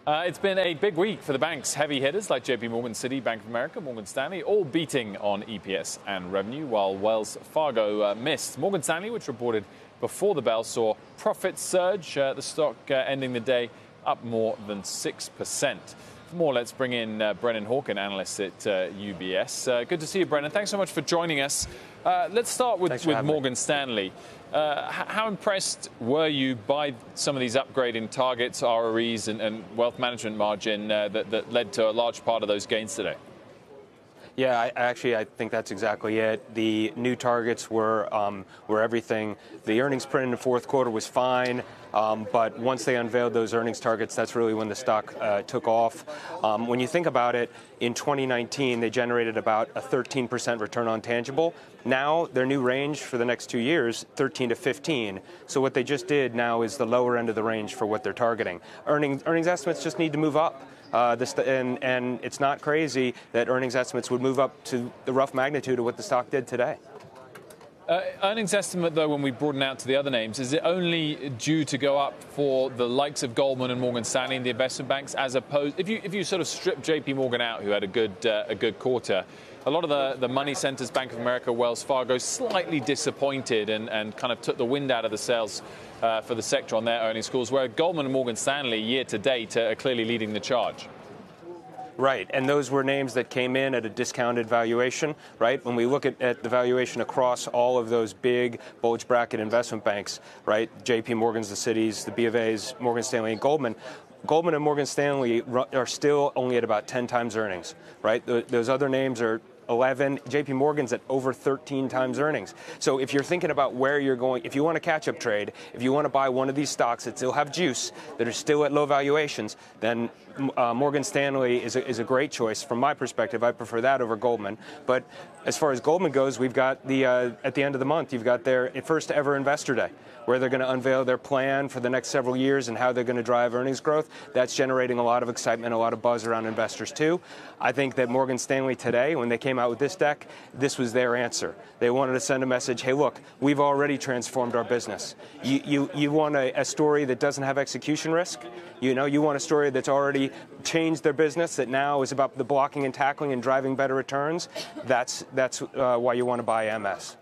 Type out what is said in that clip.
It's been a big week for the banks. Heavy hitters like JP Morgan, Citi, Bank of America, Morgan Stanley, all beating on EPS and revenue, while Wells Fargo missed. Morgan Stanley, which reported before the bell, saw profits surge. The stock ending the day up more than 6%. For more, let's bring in Brennan Hawken, analyst at UBS. Good to see you, Brennan. Thanks so much for joining us. Let's start with Morgan Stanley. How impressed were you by some of these upgrading targets, ROEs, and wealth management margin that led to a large part of those gains today? Yeah, I think that's exactly it. The new targets were everything. The earnings print in the fourth quarter was fine, but once they unveiled those earnings targets, that's really when the stock took off. When you think about it, in 2019, they generated about a 13% return on tangible. Now, their new range for the next 2 years, 13 to 15. So what they just did now is the lower end of the range for what they're targeting. Earnings estimates just need to move up. And it's not crazy that earnings estimates would move up to the rough magnitude of what the stock did today. Earnings estimate, though, when we broaden out to the other names, is it only due to go up for the likes of Goldman and Morgan Stanley and the investment banks, as opposed, if you sort of strip JP Morgan out, who had a good quarter, a lot of the money centers, Bank of America, Wells Fargo, slightly disappointed and kind of took the wind out of the sails for the sector on their earnings calls, where Goldman and Morgan Stanley, year to date, are clearly leading the charge. Right, and those were names that came in at a discounted valuation, right? When we look at the valuation across all of those big bulge bracket investment banks, right? JP Morgan's, the Citis, the B of A's, Morgan Stanley, and Goldman and Morgan Stanley are still only at about 10 times earnings, right? Those other names are 11. JP Morgan's at over 13 times earnings. So if you're thinking about where you're going, if you want a catch-up trade, if you want to buy one of these stocks that still have juice, that are still at low valuations, then Morgan Stanley is a great choice. From my perspective, I prefer that over Goldman. But as far as Goldman goes, we've got at the end of the month, you've got their first ever Investor Day, where they're going to unveil their plan for the next several years and how they're going to drive earnings growth. That's generating a lot of excitement, a lot of buzz around investors, too. I think that Morgan Stanley today, when they came out with this deck, this was their answer. They wanted to send a message, hey, look, we've already transformed our business. You want a story that doesn't have execution risk? You want a story that's already changed their business, that now is about the blocking and tackling and driving better returns? That's why you want to buy MS.